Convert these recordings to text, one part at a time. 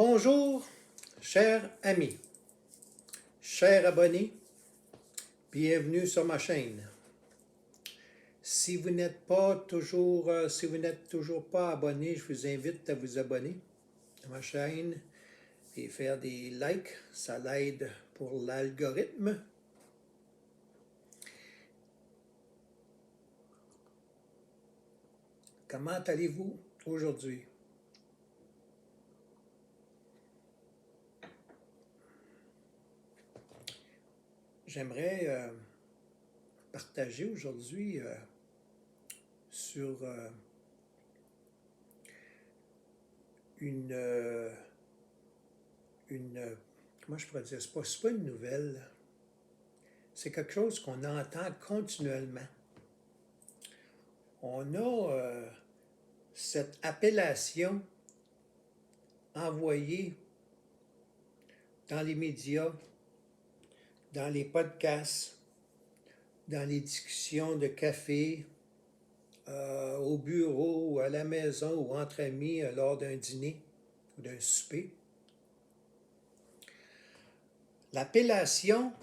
Bonjour, chers amis, chers abonnés, bienvenue sur ma chaîne. Si vous n'êtes toujours pas abonné, je vous invite à vous abonner à ma chaîne et faire des likes, ça l'aide pour l'algorithme. Comment allez-vous aujourd'hui? J'aimerais partager aujourd'hui sur comment je pourrais dire, c'est pas une nouvelle, c'est quelque chose qu'on entend continuellement. On a cette appellation envoyée dans les médias, dans les podcasts, dans les discussions de café, au bureau, ou à la maison, ou entre amis lors d'un dîner ou d'un souper. L'appellation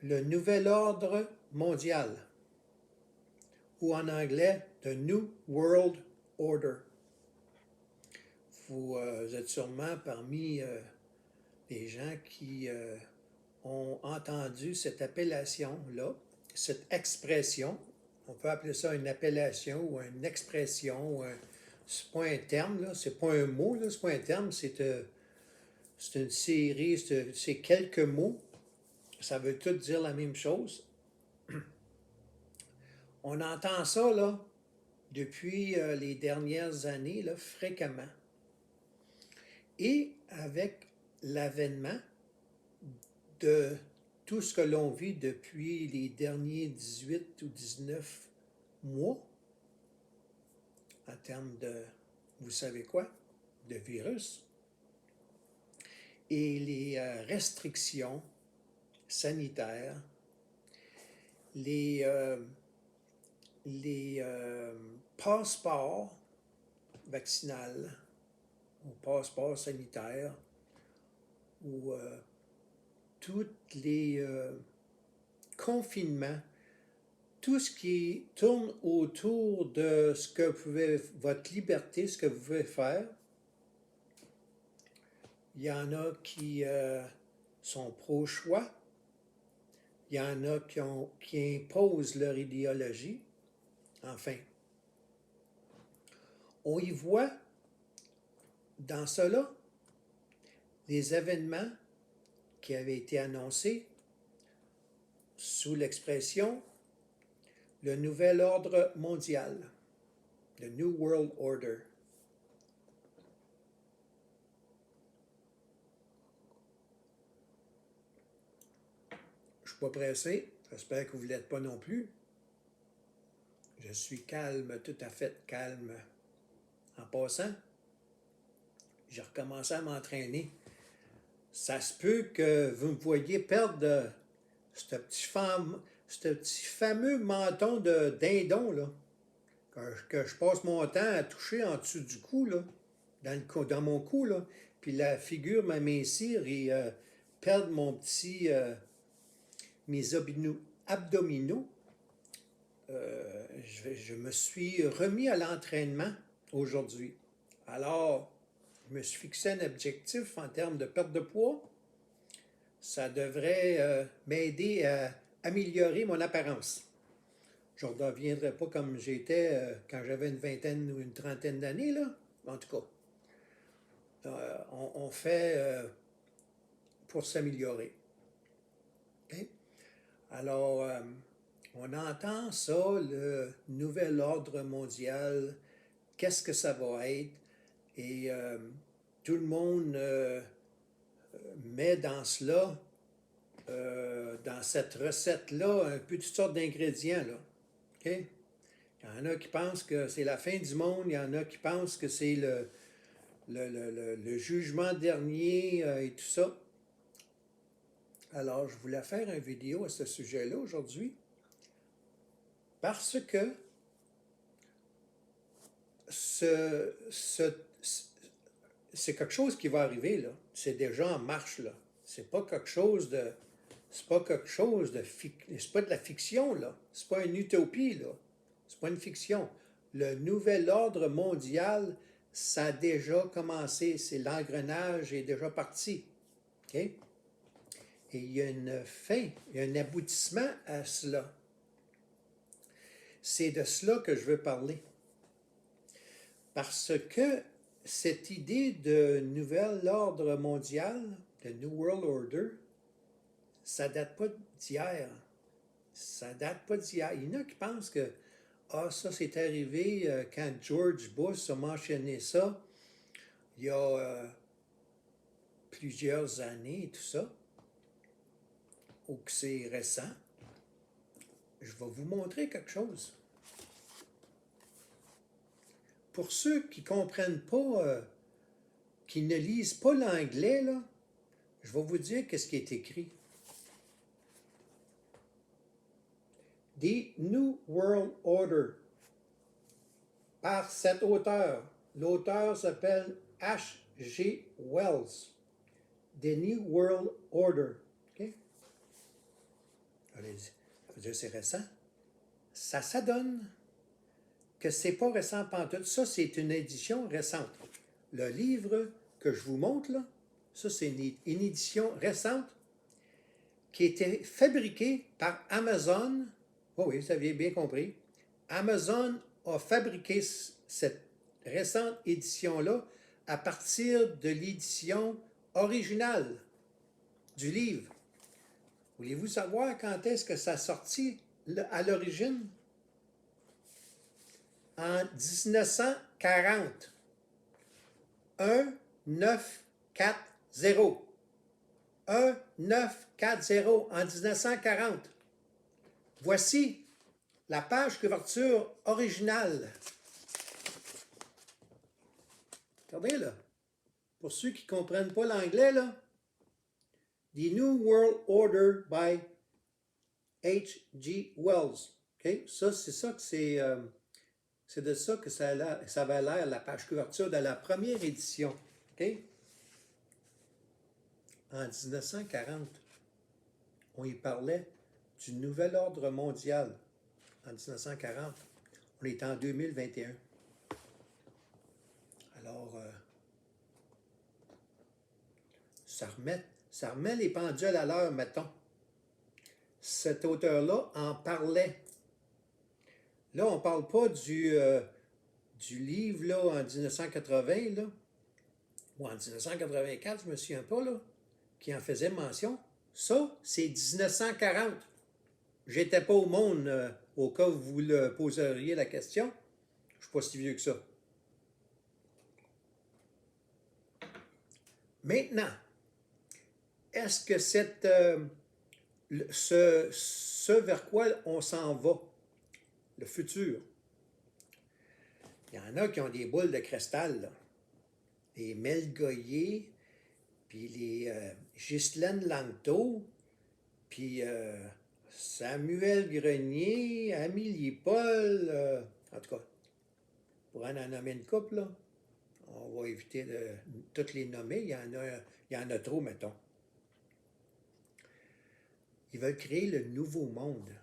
le Nouvel Ordre Mondial, ou en anglais, The New World Order. Vous êtes sûrement parmi les gens qui ont entendu cette appellation-là, cette expression. On peut appeler ça une appellation ou une expression. C'est pas un terme, là, c'est pas un mot, là, c'est pas un terme, c'est une série, c'est quelques mots. Ça veut tout dire la même chose. On entend ça là, depuis les dernières années là, fréquemment. Et avec l'avènement de tout ce que l'on vit depuis les derniers 18 ou 19 mois, en termes de, vous savez quoi, de virus, et les restrictions sanitaires, les passeports vaccinaux ou passeports sanitaires ou tous les confinements, tout ce qui tourne autour de ce que vous pouvez, votre liberté, ce que vous pouvez faire. Il y en a qui sont pro-choix. Il y en a qui imposent leur idéologie. Enfin, on y voit dans cela les événements qui avaient été annoncés sous l'expression le Nouvel Ordre Mondial, the New World Order. Je ne suis pas pressé, j'espère que vous ne l'êtes pas non plus. Je suis calme, tout à fait calme. En passant, j'ai recommencé à m'entraîner. Ça se peut que vous me voyiez perdre ce petit fameux menton de dindon, là, que je passe mon temps à toucher en dessous du cou, là, dans mon cou, là, puis la figure m'amincir et perdre mes abdominaux. Je me suis remis à l'entraînement aujourd'hui. Alors, je me suis fixé un objectif en termes de perte de poids. Ça devrait m'aider à améliorer mon apparence. Je ne reviendrai pas comme j'étais quand j'avais une vingtaine ou une trentaine d'années, là. En tout cas, on fait pour s'améliorer. Okay? Alors, on entend ça, le nouvel ordre mondial, qu'est-ce que ça va être? Et tout le monde met dans cela, dans cette recette-là, un peu toutes sortes d'ingrédients, là. Okay? Il y en a qui pensent que c'est la fin du monde, il y en a qui pensent que c'est le jugement dernier et tout ça. Alors, je voulais faire une vidéo à ce sujet-là aujourd'hui parce que c'est quelque chose qui va arriver, là. C'est déjà en marche, là. C'est pas quelque chose de. C'est pas quelque chose de. C'est pas de la fiction, là. C'est pas une utopie, là. C'est pas une fiction. Le nouvel ordre mondial, ça a déjà commencé. C'est l'engrenage est déjà parti. OK? Et il y a une fin, il y a un aboutissement à cela. C'est de cela que je veux parler. Parce que cette idée de nouvel ordre mondial, de New World Order, ça date pas d'hier. Ça date pas d'hier. Il y en a qui pensent que ça c'est arrivé quand George Bush a mentionné ça il y a plusieurs années et tout ça, ou que c'est récent. Je vais vous montrer quelque chose. Pour ceux qui ne comprennent pas, qui ne lisent pas l'anglais, là, je vais vous dire qu'est-ce qui est écrit. The New World Order, par cet auteur. L'auteur s'appelle H.G. Wells. The New World Order. OK? Allez-y. Ça veut dire c'est récent. Ça donne que c'est pas récent pantoute. Ça, c'est une édition récente. Le livre que je vous montre, là, ça, c'est une édition récente qui a été fabriquée par Amazon. Oh oui, vous aviez bien compris. Amazon a fabriqué cette récente édition-là à partir de l'édition originale du livre. Voulez-vous savoir quand est-ce que ça a sorti à l'origine? En 1940. 1940. 1940 en 1940. Voici la page couverture originale. Regardez là. Pour ceux qui ne comprennent pas l'anglais, là. The New World Order by H.G. Wells. Okay? Ça, c'est ça que c'est de ça que ça avait l'air, la page couverture de la première édition. Okay? En 1940, on y parlait du nouvel ordre mondial. En 1940, on est en 2021. Alors, ça remet les pendules à l'heure, mettons. Cet auteur-là en parlait. Là, on ne parle pas du livre là, en 1980, là, ou en 1984, je ne me souviens pas, là, qui en faisait mention. Ça, c'est 1940. J'étais pas au monde au cas où vous le poseriez la question. Je ne suis pas si vieux que ça. Maintenant, est-ce que ce vers quoi on s'en va, le futur, il y en a qui ont des boules de cristal, là. Les Mel Goyer, puis les Ghislaine Langto, puis Samuel Grenier, Amélie Paul, en tout cas, pour en nommer une couple, là, on va éviter de toutes les nommer, il y en a trop, mettons. Ils veulent créer le nouveau monde.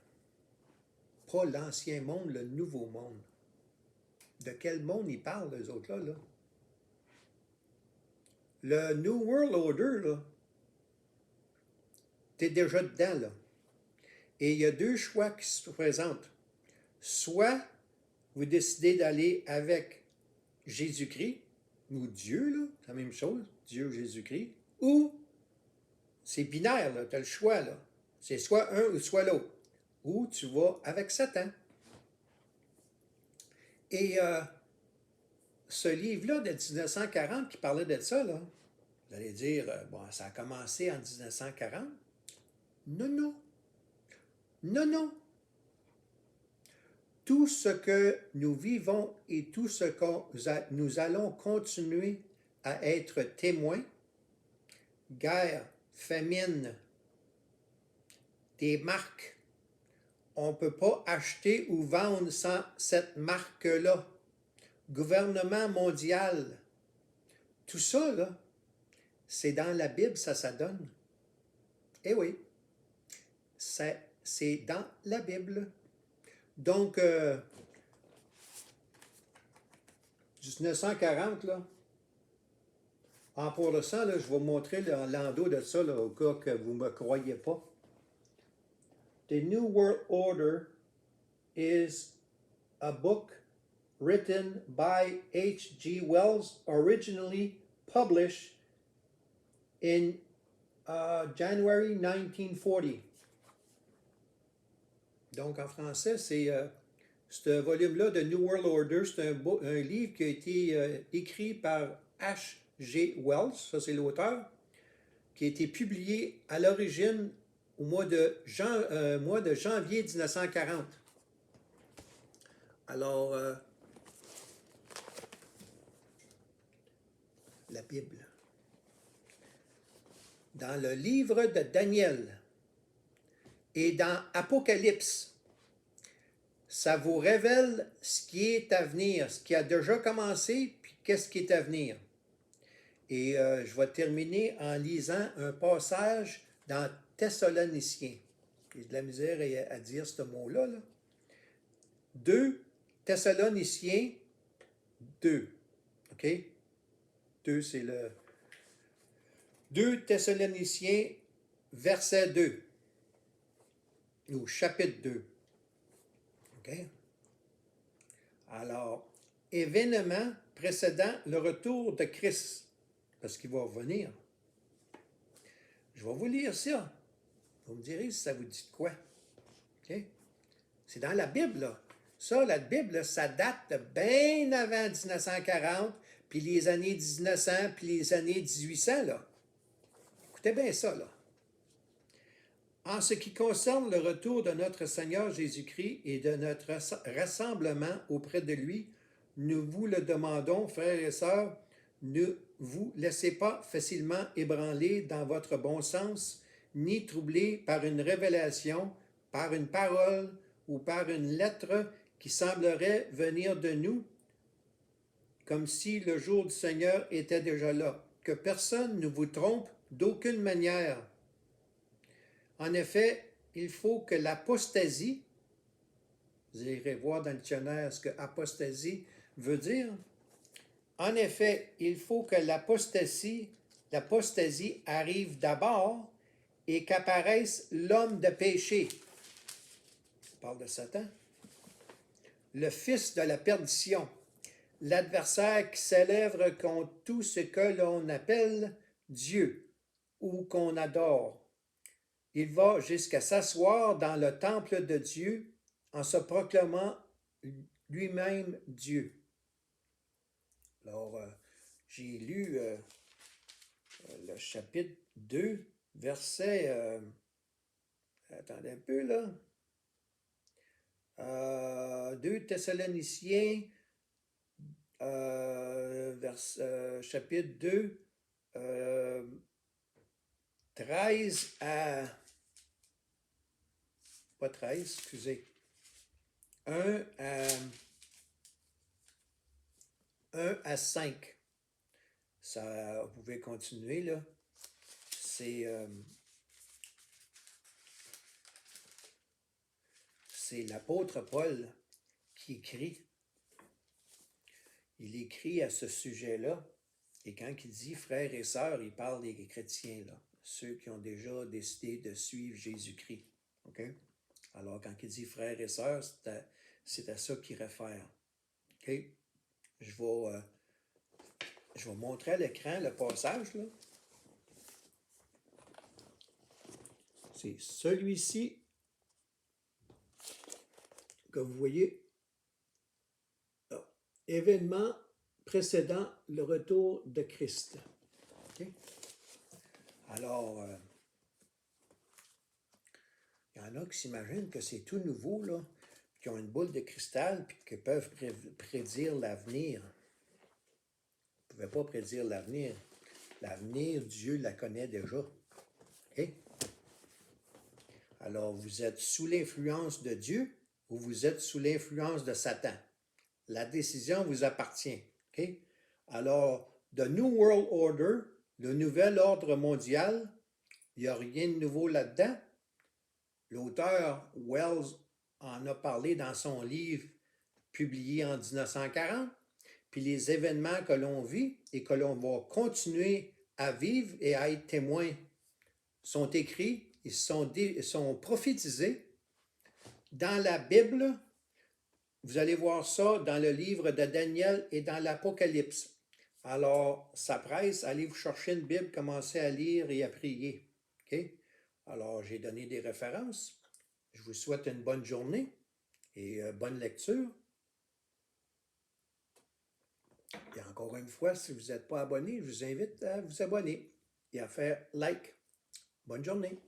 Pas l'ancien monde, le nouveau monde. De quel monde ils parlent, eux autres-là, là? Le New World Order, là, t'es déjà dedans, là. Et il y a deux choix qui se présentent. Soit vous décidez d'aller avec Jésus-Christ, ou Dieu, là, c'est la même chose, Dieu ou Jésus-Christ, ou c'est binaire, là, tu as le choix, là. C'est soit un ou soit l'autre. Ou tu vas avec Satan. Et ce livre-là de 1940 qui parlait de ça, là, vous allez dire, bon, ça a commencé en 1940. Non, non. Non, non. Tout ce que nous vivons et tout ce que nous allons continuer à être témoins, guerre, famine, des marques, on ne peut pas acheter ou vendre sans cette marque-là. Gouvernement mondial, tout ça, là, c'est dans la Bible, ça s'adonne. Eh oui, c'est dans la Bible. Donc, 1940, là, en pour le sang, là, je vais vous montrer l'endos de ça, là, au cas que vous ne me croyez pas. The New World Order is a book written by H.G. Wells, originally published in January 1940. Donc, en français, c'est ce volume-là de New World Order. C'est un livre qui a été écrit par H.G. Wells, ça c'est l'auteur, qui a été publié à l'origine au mois de janvier 1940. Alors, la Bible. Dans le livre de Daniel et dans Apocalypse, ça vous révèle ce qui est à venir, ce qui a déjà commencé, puis qu'est-ce qui est à venir. Et je vais terminer en lisant un passage dans Thessaloniciens. J'ai de la misère à dire ce mot-là. 2 Thessaloniciens 2. OK? 2, c'est le 2 Thessaloniciens, verset 2. Ou chapitre 2. OK? Alors, événement précédant le retour de Christ, parce qu'il va revenir. Je vais vous lire ça. Vous me direz si ça vous dit de quoi. OK? C'est dans la Bible, là. Ça, la Bible, là, ça date de bien avant 1940, puis les années 1900, puis les années 1800, là. Écoutez bien ça, là. En ce qui concerne le retour de notre Seigneur Jésus-Christ et de notre rassemblement auprès de lui, nous vous le demandons, frères et sœurs, ne vous laissez pas facilement ébranler dans votre bon sens, ni troubler par une révélation, par une parole ou par une lettre qui semblerait venir de nous, comme si le jour du Seigneur était déjà là. Que personne ne vous trompe d'aucune manière. En effet, il faut que l'apostasie, vous irez voir dans le dictionnaire ce que apostasie veut dire. En effet, il faut que l'apostasie arrive d'abord et qu'apparaisse l'homme de péché. On parle de Satan. Le fils de la perdition, l'adversaire qui s'élève contre tout ce que l'on appelle Dieu ou qu'on adore. Il va jusqu'à s'asseoir dans le temple de Dieu en se proclamant lui-même Dieu. Alors, j'ai lu le chapitre 2, verset... attendez un peu, là. 2 Thessaloniciens, chapitre 2, 13 à... Pas 13, excusez. 1 à 5. Ça, vous pouvez continuer, là. C'est l'apôtre Paul qui écrit. Il écrit à ce sujet-là. Et quand il dit frères et sœurs, il parle des chrétiens, là. Ceux qui ont déjà décidé de suivre Jésus-Christ. OK? Alors, quand il dit frères et sœurs, c'est à ça qu'il réfère. OK? Je vais montrer à l'écran le passage, là. C'est celui-ci que vous voyez. Là. Événement précédant le retour de Christ. Okay? Alors, il y en a qui s'imaginent que c'est tout nouveau, là, qui ont une boule de cristal et qui peuvent prédire l'avenir. Vous ne pouvez pas prédire l'avenir. L'avenir, Dieu la connaît déjà. Okay? Alors, vous êtes sous l'influence de Dieu ou vous êtes sous l'influence de Satan. La décision vous appartient. Okay? Alors, The New World Order, le nouvel ordre mondial, il n'y a rien de nouveau là-dedans. L'auteur Wells en a parlé dans son livre publié en 1940. Puis les événements que l'on vit et que l'on va continuer à vivre et à être témoins sont écrits, ils sont prophétisés dans la Bible. Vous allez voir ça dans le livre de Daniel et dans l'Apocalypse. Alors, ça presse, allez vous chercher une Bible, commencez à lire et à prier. OK? Alors, j'ai donné des références. Je vous souhaite une bonne journée et bonne lecture. Et encore une fois, si vous n'êtes pas abonné, je vous invite à vous abonner et à faire like. Bonne journée.